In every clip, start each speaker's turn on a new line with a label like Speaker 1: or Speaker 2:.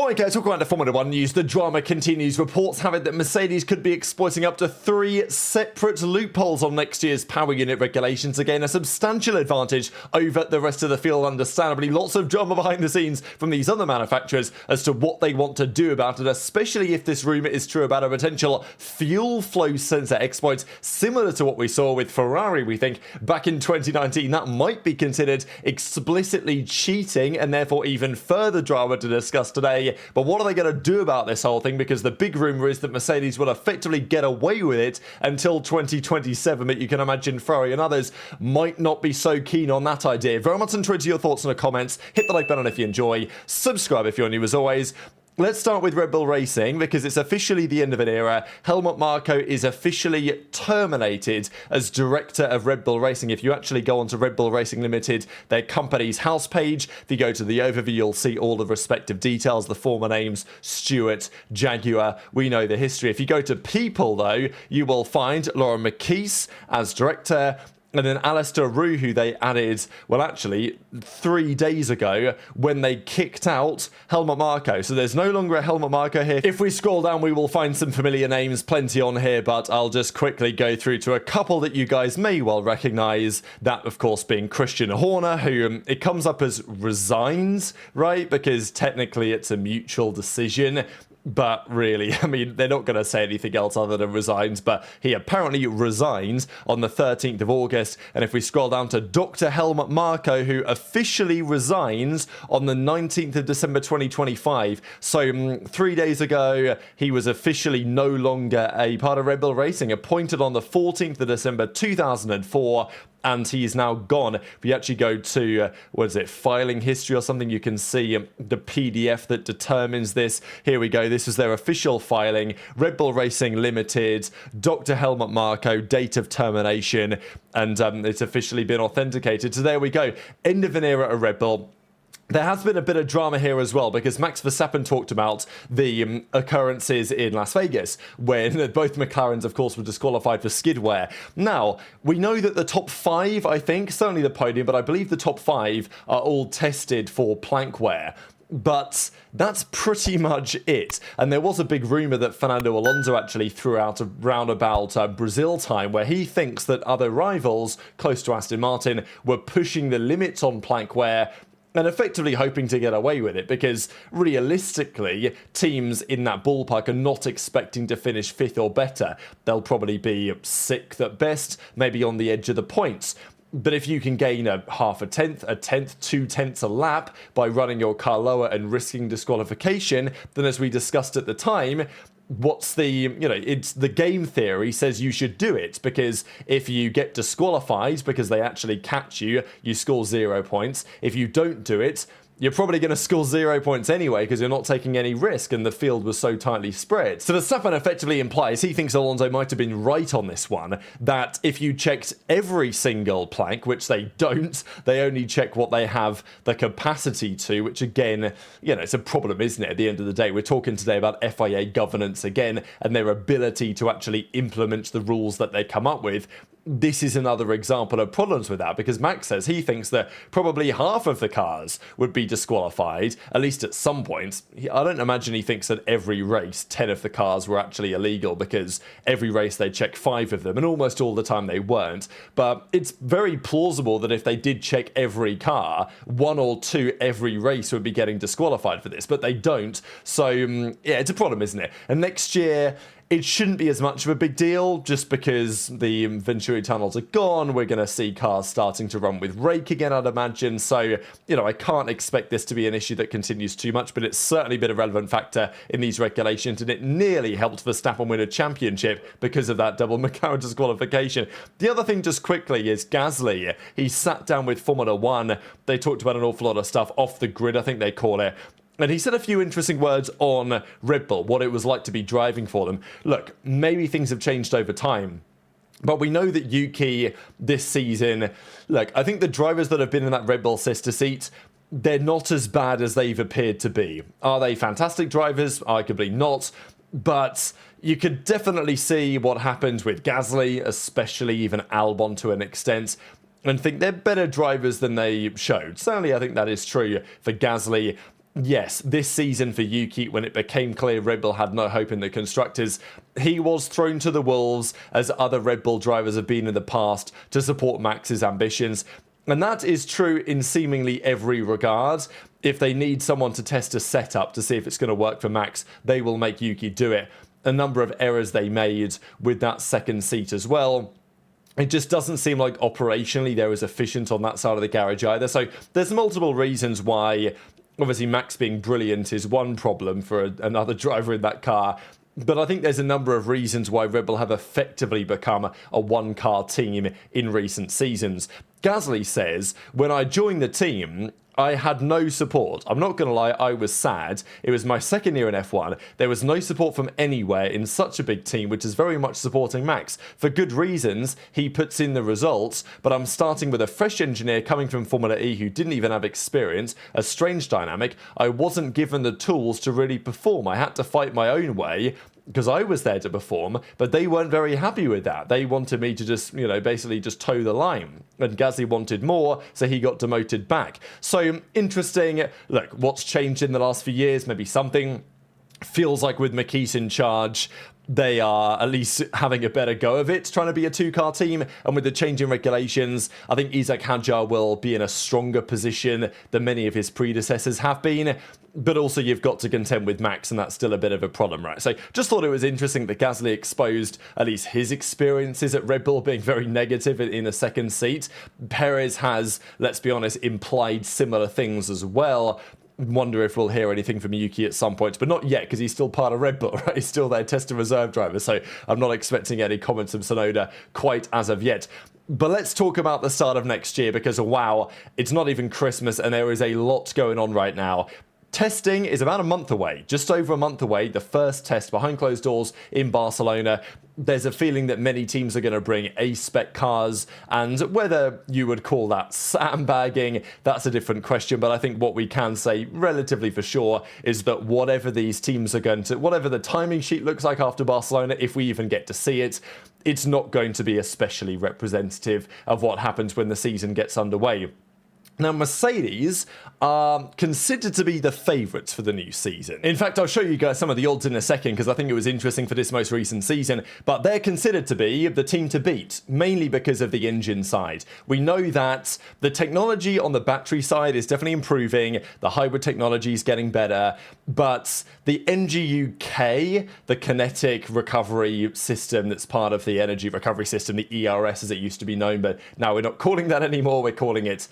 Speaker 1: Alright guys, welcome back to Formula 1 news. The drama continues. Reports have it that Mercedes could be exploiting up to 3 separate loopholes on next year's power unit regulations to gain a substantial advantage over the rest of the field. Understandably, lots of drama behind the scenes from these other manufacturers as to what they want to do about it, especially if this rumour is true about a potential fuel flow sensor exploit similar to what we saw with Ferrari, we think, back in 2019. That might be considered explicitly cheating and therefore even further drama to discuss today. But what are they going to do about this whole thing? Because the big rumour is that Mercedes will effectively get away with it until 2027, but you can imagine Ferrari and others might not be so keen on that idea. Very much enjoyed your thoughts in the comments. Hit the like button if you enjoy. Subscribe if you're new as always. Let's start with Red Bull Racing because it's officially the end of an era. Helmut Marko is officially terminated as director of Red Bull Racing. If you actually go onto Red Bull Racing Limited, their company's house page, if you go to the overview, you'll see all the respective details, the former names, Stewart, Jaguar. We know the history. If you go to people, though, you will find Laura McKees as director. And then Alistair Roux, who they added, well, actually, 3 days ago when they kicked out Helmut Marko. So there's no longer a Helmut Marko here. If we scroll down, we will find some familiar names, plenty on here, but I'll just quickly go through to a couple that you guys may well recognise. That, of course, being Christian Horner, who it comes up as resigns, right? Because technically it's a mutual decision. But really, I mean, they're not going to say anything else other than resigns, but he apparently resigns on the 13th of August. And if we scroll down to Dr. Helmut Marko, who officially resigns on the 19th of December 2025. So 3 days ago, he was officially no longer a part of Red Bull Racing, appointed on the 14th of December 2004. And he's now gone. If you actually go to, filing history or something, you can see the PDF that determines this. Here we go. This is their official filing. Red Bull Racing Limited, Dr. Helmut Marko, date of termination. And it's officially been authenticated. So there we go. End of an era at Red Bull. There has been a bit of drama here as well because Max Verstappen talked about the occurrences in Las Vegas when both McLarens, of course, were disqualified for skid wear. Now, we know that the top 5, I think, certainly the podium, but I believe the top 5 are all tested for plank wear. But that's pretty much it. And there was a big rumour that Fernando Alonso actually threw out around about Brazil time where he thinks that other rivals close to Aston Martin were pushing the limits on plank wear and effectively hoping to get away with it because realistically, teams in that ballpark are not expecting to finish 5th or better. They'll probably be 6th at best, maybe on the edge of the points. But if you can gain a half a tenth, 2/10 a lap by running your car lower and risking disqualification, then as we discussed at the time, what's the, it's the game theory says you should do it because if you get disqualified because they actually catch you, you score 0 points. If you don't do it, you're probably going to score 0 points anyway because you're not taking any risk and the field was so tightly spread. So Verstappen effectively implies he thinks Alonso might have been right on this one, that if you checked every single plank, which they don't, they only check what they have the capacity to, which again, it's a problem, isn't it? At the end of the day, we're talking today about FIA governance again and their ability to actually implement the rules that they come up with. This is another example of problems with that because Max says he thinks that probably half of the cars would be disqualified, at least at some point. I don't imagine he thinks that every race 10 of the cars were actually illegal because every race they check 5 of them and almost all the time they weren't. But it's very plausible that if they did check every car, 1 or 2 every race would be getting disqualified for this, but they don't. So yeah, it's a problem, isn't it? And next year, it shouldn't be as much of a big deal just because the Venturi tunnels are gone. We're going to see cars starting to run with rake again, I'd imagine. So, I can't expect this to be an issue that continues too much, but it's certainly been a relevant factor in these regulations, and it nearly helped Verstappen win a championship because of that double McLaren disqualification. The other thing just quickly is Gasly. He sat down with Formula 1. They talked about an awful lot of stuff off the grid, I think they call it. And he said a few interesting words on Red Bull, what it was like to be driving for them. Look, maybe things have changed over time. But we know that Yuki this season, look, I think the drivers that have been in that Red Bull sister seat, they're not as bad as they've appeared to be. Are they fantastic drivers? Arguably not. But you could definitely see what happened with Gasly, especially even Albon to an extent, and think they're better drivers than they showed. Certainly, I think that is true for Gasly. Yes, this season for Yuki, when it became clear Red Bull had no hope in the constructors, he was thrown to the wolves, as other Red Bull drivers have been in the past, to support Max's ambitions. And that is true in seemingly every regard. If they need someone to test a setup to see if it's going to work for Max, they will make Yuki do it. A number of errors they made with that second seat as well. It just doesn't seem like operationally they're as efficient on that side of the garage either. So there's multiple reasons why. Obviously, Max being brilliant is one problem for another driver in that car. But I think there's a number of reasons why Red Bull have effectively become a one-car team in recent seasons. Gasly says, when I joined the team, I had no support. I'm not going to lie, I was sad. It was my second year in F1. There was no support from anywhere in such a big team, which is very much supporting Max. For good reasons, he puts in the results, but I'm starting with a fresh engineer coming from Formula E who didn't even have experience, a strange dynamic. I wasn't given the tools to really perform. I had to fight my own way, because I was there to perform, but they weren't very happy with that. They wanted me to just, basically just toe the line. And Gasly wanted more, so he got demoted back. So, interesting. Look, what's changed in the last few years? Maybe something. Feels like with McKees in charge, they are at least having a better go of it, trying to be a two-car team. And with the change in regulations, I think Isaac Hadjar will be in a stronger position than many of his predecessors have been. But also you've got to contend with Max, and that's still a bit of a problem, right? So just thought it was interesting that Gasly exposed at least his experiences at Red Bull being very negative in a second seat. Perez has, let's be honest, implied similar things as well. Wonder if we'll hear anything from Yuki at some point, but not yet, because he's still part of Red Bull, right? He's still their test and reserve driver, so I'm not expecting any comments from Tsunoda quite as of yet. But let's talk about the start of next year, because wow, it's not even Christmas and there is a lot going on right now. Testing is about a month away, just over a month away, the first test behind closed doors in Barcelona. There's a feeling that many teams are going to bring A-spec cars, and whether you would call that sandbagging, that's a different question. But I think what we can say relatively for sure is that whatever these teams are going to, whatever the timing sheet looks like after Barcelona, if we even get to see it, it's not going to be especially representative of what happens when the season gets underway. Now, Mercedes are considered to be the favourites for the new season. In fact, I'll show you guys some of the odds in a second, because I think it was interesting for this most recent season, but they're considered to be the team to beat, mainly because of the engine side. We know that the technology on the battery side is definitely improving, the hybrid technology is getting better, but the NGUK, the kinetic recovery system that's part of the energy recovery system, the ERS as it used to be known, but now we're not calling that anymore, we're calling it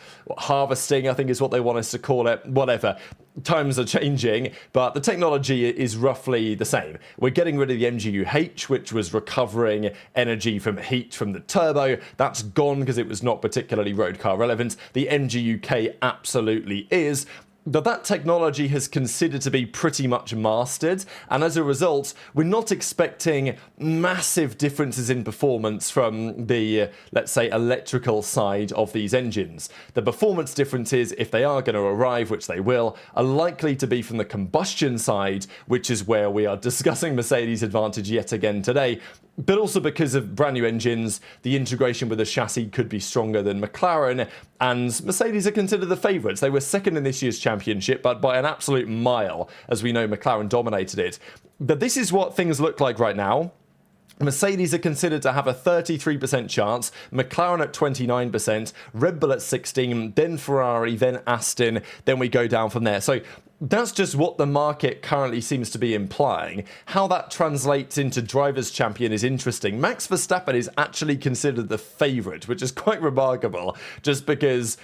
Speaker 1: harvesting, I think is what they want us to call it. Whatever. Times are changing, but the technology is roughly the same. We're getting rid of the MGU-H, which was recovering energy from heat from the turbo. That's gone because it was not particularly road car relevant. The MGU-K absolutely is. But that technology has considered to be pretty much mastered, and as a result, we're not expecting massive differences in performance from the, let's say, electrical side of these engines. The performance differences, if they are going to arrive, which they will, are likely to be from the combustion side, which is where we are discussing Mercedes' advantage yet again today. But also because of brand new engines, the integration with the chassis could be stronger than McLaren, and Mercedes are considered the favourites. They were second in this year's championship, but by an absolute mile. As we know, McLaren dominated it. But this is what things look like right now. Mercedes are considered to have a 33% chance, McLaren at 29%, Red Bull at 16%, then Ferrari, then Aston, then we go down from there. So that's just what the market currently seems to be implying. How that translates into Drivers' Champion is interesting. Max Verstappen is actually considered the favourite, which is quite remarkable, just because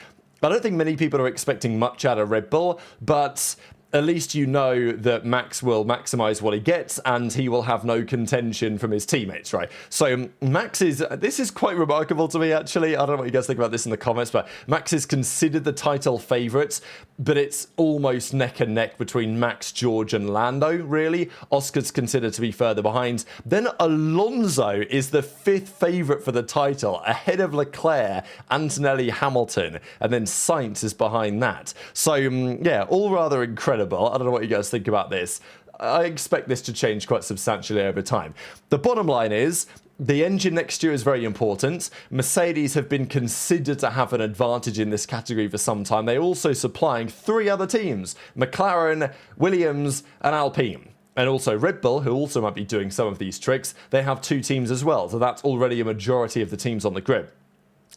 Speaker 1: I don't think many people are expecting much out of Red Bull, but at least you know that Max will maximise what he gets and he will have no contention from his teammates, right? So this is quite remarkable to me, actually. I don't know what you guys think about this in the comments, but Max is considered the title favourite, but it's almost neck and neck between Max, George and Lando, really. Oscar's considered to be further behind. Then Alonso is the fifth favourite for the title, ahead of Leclerc, Antonelli, Hamilton, and then Sainz is behind that. So, yeah, all rather incredible. I don't know what you guys think about this. I expect this to change quite substantially over time. The bottom line is, The engine next year is very important. Mercedes have been considered to have an advantage in this category for some time. They're also supplying 3 other teams, McLaren, Williams and Alpine. And also Red Bull, who also might be doing some of these tricks. They have 2 teams as well, so that's already a majority of the teams on the grid.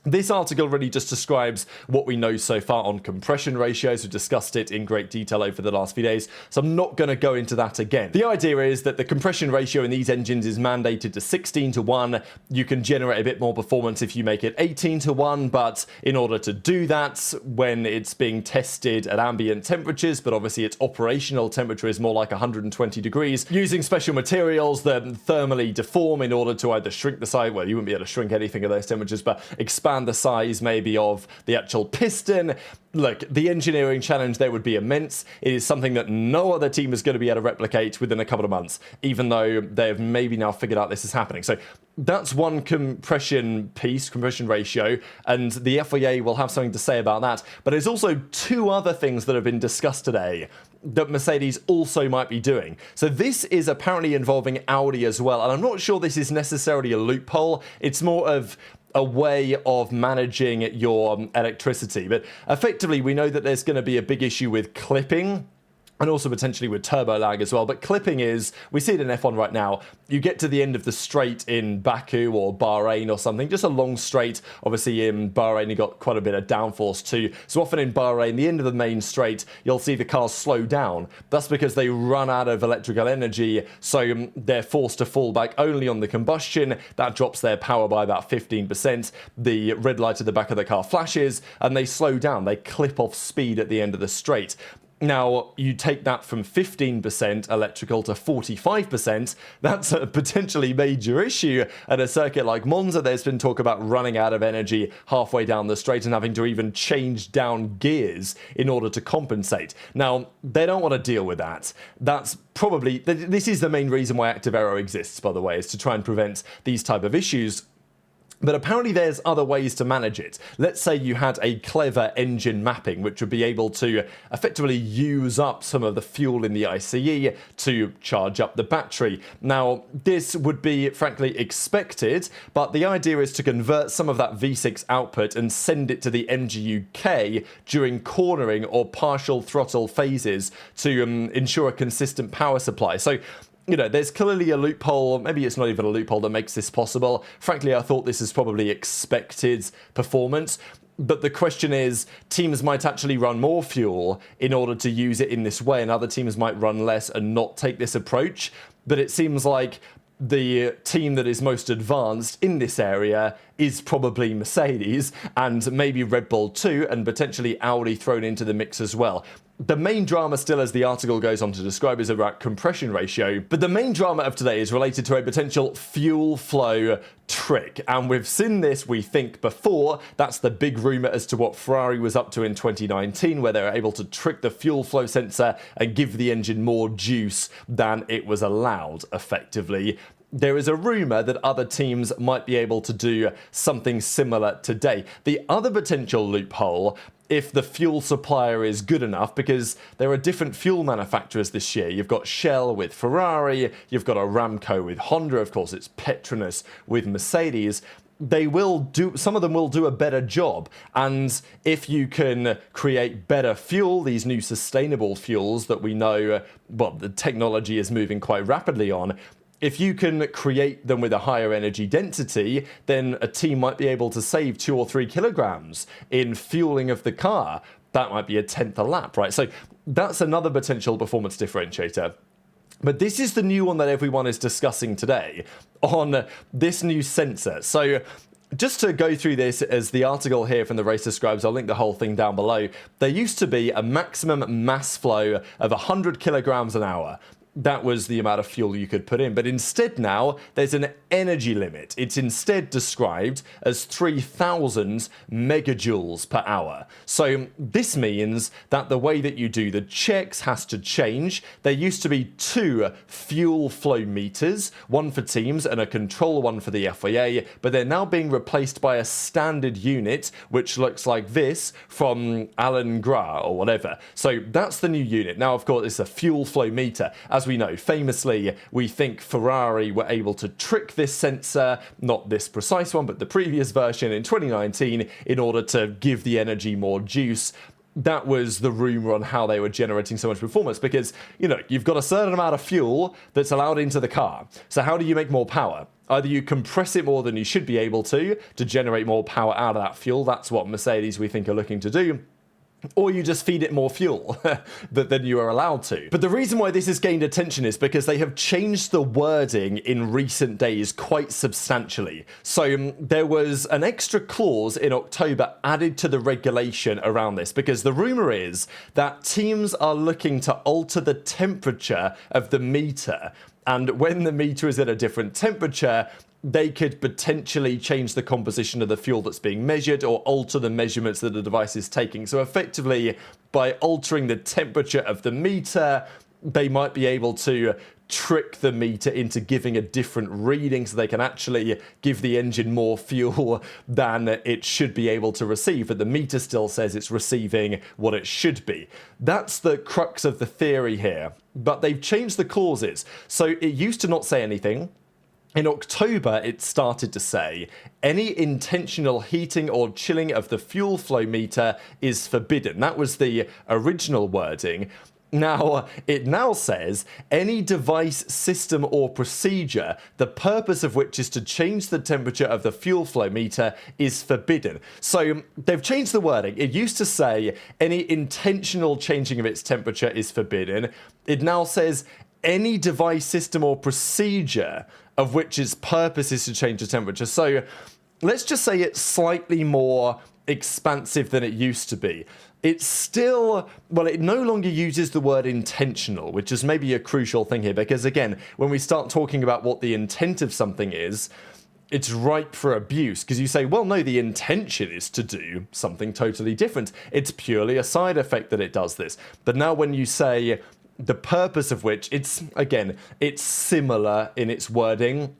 Speaker 1: This article really just describes what we know so far on compression ratios. We discussed it in great detail over the last few days, so I'm not going to go into that again. The idea is that the compression ratio in these engines is mandated to 16:1. You can generate a bit more performance if you make it 18:1, but in order to do that, when it's being tested at ambient temperatures, but obviously its operational temperature is more like 120 degrees, using special materials that thermally deform in order to either shrink the size, well, you wouldn't be able to shrink anything at those temperatures, but expand the size maybe of the actual piston. Look, the engineering challenge there would be immense. It is something that no other team is going to be able to replicate within a couple of months, even though they've maybe now figured out this is happening. So that's one compression piece, compression ratio, and the FIA will have something to say about that. But there's also 2 other things that have been discussed today that Mercedes also might be doing. So this is apparently involving Audi as well, and I'm not sure this is necessarily a loophole. It's more of a way of managing your electricity. But effectively, we know that there's going to be a big issue with clipping, and also potentially with turbo lag as well. But clipping is, we see it in F1 right now, you get to the end of the straight in Baku or Bahrain or something, just a long straight. Obviously in Bahrain you got quite a bit of downforce too. So often in Bahrain, the end of the main straight, you'll see the cars slow down. That's because they run out of electrical energy, so they're forced to fall back only on the combustion. That drops their power by about 15%. The red light at the back of the car flashes and they slow down. They clip off speed at the end of the straight. Now, you take that from 15% electrical to 45%, that's a potentially major issue. At a circuit like Monza, there's been talk about running out of energy halfway down the straight and having to even change down gears in order to compensate. Now, they don't want to deal with that. That's probably, this is the main reason why Active Aero exists, by the way, is to try and prevent these type of issues. But apparently there's other ways to manage it. Let's say you had a clever engine mapping, which would be able to effectively use up some of the fuel in the ICE to charge up the battery. Now, this would be, frankly, expected, but the idea is to convert some of that V6 output and send it to the MGU-K during cornering or partial throttle phases to ensure a consistent power supply. So, you know, there's clearly a loophole. Maybe it's not even a loophole that makes this possible. Frankly, I thought this is probably expected performance. But the question is, teams might actually run more fuel in order to use it in this way, and other teams might run less and not take this approach. But it seems like the team that is most advanced in this area is probably Mercedes, and maybe Red Bull too, and potentially Audi thrown into the mix as well. The main drama still, as the article goes on to describe, is about compression ratio, but the main drama of today is related to a potential fuel flow trick, and we've seen this, we think, before. That's the big rumour as to what Ferrari was up to in 2019, where they were able to trick the fuel flow sensor and give the engine more juice than it was allowed, effectively. There is a rumour that other teams might be able to do something similar today. The other potential loophole, if the fuel supplier is good enough, because there are different fuel manufacturers this year. You've got Shell with Ferrari, you've got Aramco with Honda, of course it's Petronas with Mercedes. They will do, some of them will do a better job, and if you can create better fuel, these new sustainable fuels that we know, well, the technology is moving quite rapidly on, if you can create them with a higher energy density, then a team might be able to save 2 or 3 kilograms in fueling of the car. That might be a tenth a lap, right? So that's another potential performance differentiator. But this is the new one that everyone is discussing today on this new sensor. So just to go through this, as the article here from the race describes, I'll link the whole thing down below. There used to be a maximum mass flow of 100 kilograms an hour. That was the amount of fuel you could put in. But instead now, there's an energy limit. It's instead described as 3,000 megajoules per hour. So this means that the way that you do the checks has to change. There used to be 2 fuel flow meters, one for teams and a control one for the FIA, but they're now being replaced by a standard unit, which looks like this from Alan Gra or whatever. So that's the new unit. Now, of course, it's a fuel flow meter. As as we know, famously, we think Ferrari were able to trick this sensor, not this precise one, but the previous version in 2019, in order to give the energy more juice. That was the rumor on how they were generating so much performance, because, you know, you've got a certain amount of fuel that's allowed into the car. So how do you make more power? Either you compress it more than you should be able to generate more power out of that fuel. That's what Mercedes, we think, are looking to do. Or you just feed it more fuel than you are allowed to. But the reason why this has gained attention is because they have changed the wording in recent days quite substantially. So there was an extra clause in October added to the regulation around this, because the rumor is that teams are looking to alter the temperature of the meter. And when the meter is at a different temperature, they could potentially change the composition of the fuel that's being measured or alter the measurements that the device is taking. So effectively, by altering the temperature of the meter, they might be able to trick the meter into giving a different reading, so they can actually give the engine more fuel than it should be able to receive, but the meter still says it's receiving what it should be. That's the crux of the theory here. But they've changed the clauses. So it used to not say anything. In October, it started to say, any intentional heating or chilling of the fuel flow meter is forbidden. That was the original wording. Now, it now says, any device, system, or procedure, the purpose of which is to change the temperature of the fuel flow meter, is forbidden. So they've changed the wording. It used to say, any intentional changing of its temperature is forbidden. It now says, any device, system, or procedure of which its purpose is to change the temperature. So let's just say it's slightly more expansive than it used to be. It's still, well, it no longer uses the word intentional, which is maybe a crucial thing here, because again, when we start talking about what the intent of something is, it's ripe for abuse, because you say, well, no, the intention is to do something totally different. It's purely a side effect that it does this. But now when you say the purpose of which, it's, again, it's similar in its wording,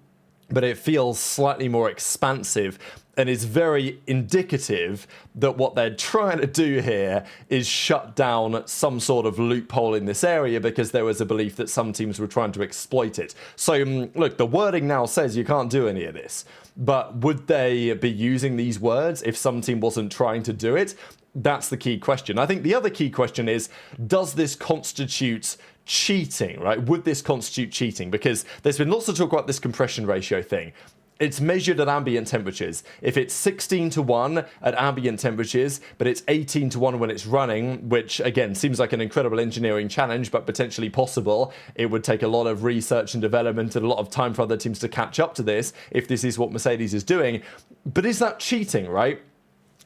Speaker 1: but it feels slightly more expansive and is very indicative that what they're trying to do here is shut down some sort of loophole in this area, because there was a belief that some teams were trying to exploit it. So look, the wording now says you can't do any of this, but would they be using these words if some team wasn't trying to do it? That's the key question. I think the other key question is, does this constitute cheating, right? Would this constitute cheating? Because there's been lots of talk about this compression ratio thing. It's measured at ambient temperatures. If it's 16:1 at ambient temperatures, but it's 18:1 when it's running, which again seems like an incredible engineering challenge, but potentially possible. It would take a lot of research and development and a lot of time for other teams to catch up to this if this is what Mercedes is doing. But is that cheating, right?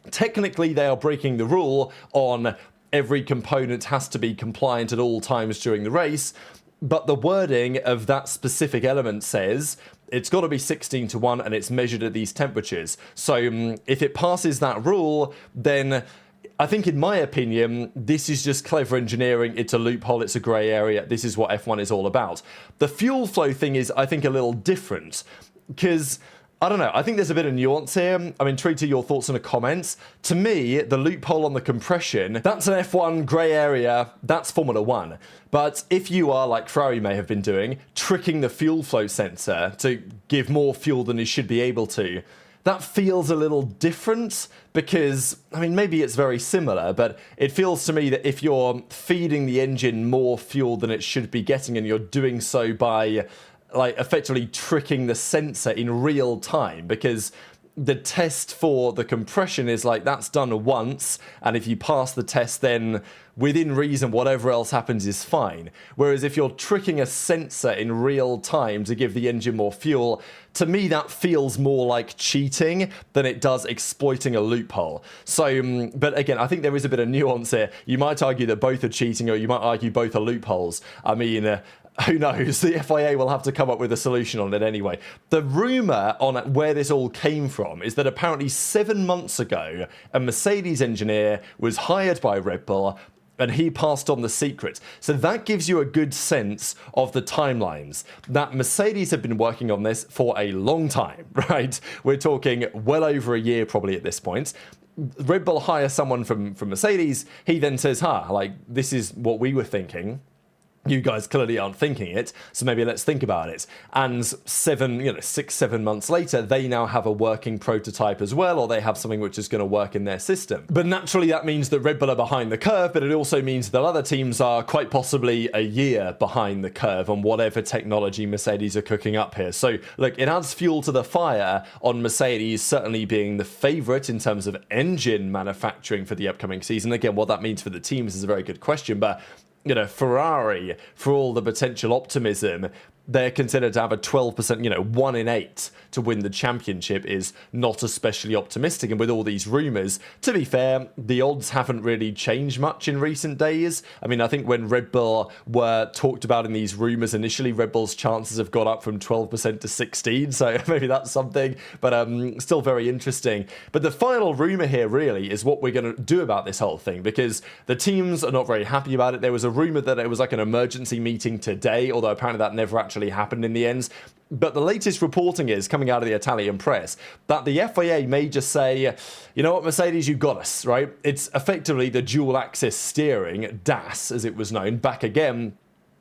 Speaker 1: Technically, they are breaking the rule on every component has to be compliant at all times during the race, but the wording of that specific element says it's got to be 16:1 and it's measured at these temperatures. So if it passes that rule, then I think, in my opinion, this is just clever engineering. It's a loophole. It's a grey area. This is what F1 is all about. The fuel flow thing is, I think, a little different, because I don't know. I think there's a bit of nuance here. I'm intrigued to your thoughts in the comments. To me, the loophole on the compression, that's an F1 grey area. That's Formula 1. But if you are, like Ferrari may have been doing, tricking the fuel flow sensor to give more fuel than it should be able to, that feels a little different, because, I mean, maybe it's very similar, but it feels to me that if you're feeding the engine more fuel than it should be getting, and you're doing so by like effectively tricking the sensor in real time, because the test for the compression is like that's done once, and if you pass the test, then within reason whatever else happens is fine. Whereas if you're tricking a sensor in real time to give the engine more fuel, to me that feels more like cheating than it does exploiting a loophole. So but again, I think there is a bit of nuance here. You might argue that both are cheating, or you might argue both are loopholes. I mean, who knows? The FIA will have to come up with a solution on it anyway. The rumour on where this all came from is that apparently 7 months ago, a Mercedes engineer was hired by Red Bull, and he passed on the secret. So that gives you a good sense of the timelines. That Mercedes have been working on this for a long time, right? We're talking well over a year probably at this point. Red Bull hire someone from Mercedes. He then says, like, this is what we were thinking. You guys clearly aren't thinking it, so maybe let's think about it. And 6, 7 months later, they now have a working prototype as well, or they have something which is going to work in their system. But naturally, that means that Red Bull are behind the curve, but it also means that other teams are quite possibly a year behind the curve on whatever technology Mercedes are cooking up here. So, look, it adds fuel to the fire on Mercedes certainly being the favourite in terms of engine manufacturing for the upcoming season. Again, what that means for the teams is a very good question, but Ferrari, for all the potential optimism, they're considered to have a 12%, 1 in 8 to win the championship is not especially optimistic. And with all these rumours, to be fair, the odds haven't really changed much in recent days. I mean, I think when Red Bull were talked about in these rumours initially, Red Bull's chances have gone up from 12% to 16%. So maybe that's something, but still very interesting. But the final rumour here really is what we're going to do about this whole thing, because the teams are not very happy about it. There was a rumour that it was like an emergency meeting today, although apparently that never actually happened in the end. But the latest reporting is coming out of the Italian press that the FIA may just say, you know what, Mercedes, you got us, right? It's effectively the dual axis steering, DAS as it was known, back again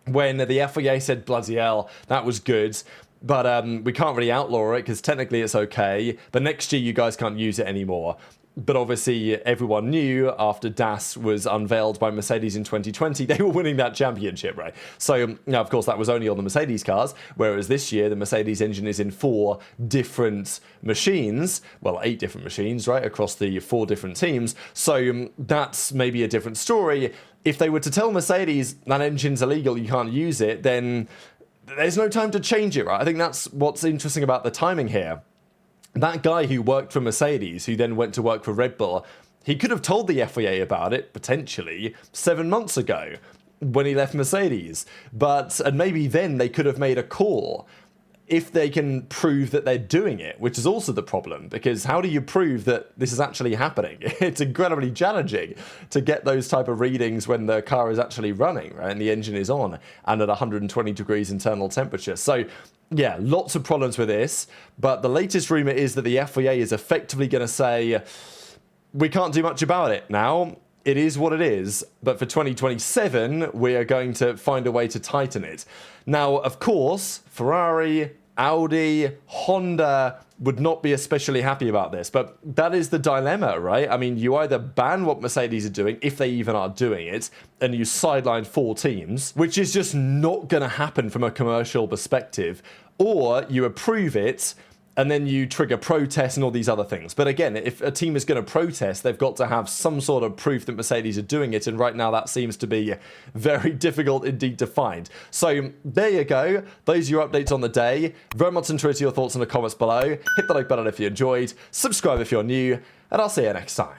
Speaker 1: when the FIA said, bloody hell, that was good. But we can't really outlaw it because technically it's okay. But next year you guys can't use it anymore. But obviously, everyone knew after DAS was unveiled by Mercedes in 2020, they were winning that championship, right? So, now, of course, that was only on the Mercedes cars, whereas this year, the Mercedes engine is in 4 different machines, well, 8 different machines, right, across the 4 different teams. So, that's maybe a different story. If they were to tell Mercedes that engine's illegal, you can't use it, then there's no time to change it, right? I think that's what's interesting about the timing here. That guy who worked for Mercedes, who then went to work for Red Bull, he could have told the FIA about it, potentially, 7 months ago when he left Mercedes. And maybe then they could have made a call if they can prove that they're doing it, which is also the problem, because how do you prove that this is actually happening? It's incredibly challenging to get those type of readings when the car is actually running, right, and the engine is on and at 120 degrees internal temperature. So yeah, lots of problems with this, but the latest rumour is that the FIA is effectively going to say, we can't do much about it now. It is what it is, but for 2027, we are going to find a way to tighten it. Now, of course, Ferrari, Audi, Honda would not be especially happy about this, but that is the dilemma, right? I mean, you either ban what Mercedes are doing, if they even are doing it, and you sideline 4 teams, which is just not going to happen from a commercial perspective, or you approve it, and then you trigger protests and all these other things. But again, if a team is going to protest, they've got to have some sort of proof that Mercedes are doing it, and right now that seems to be very difficult indeed to find. So there you go. Those are your updates on the day. Very much enjoyed your thoughts in the comments below. Hit the like button if you enjoyed, subscribe if you're new, and I'll see you next time.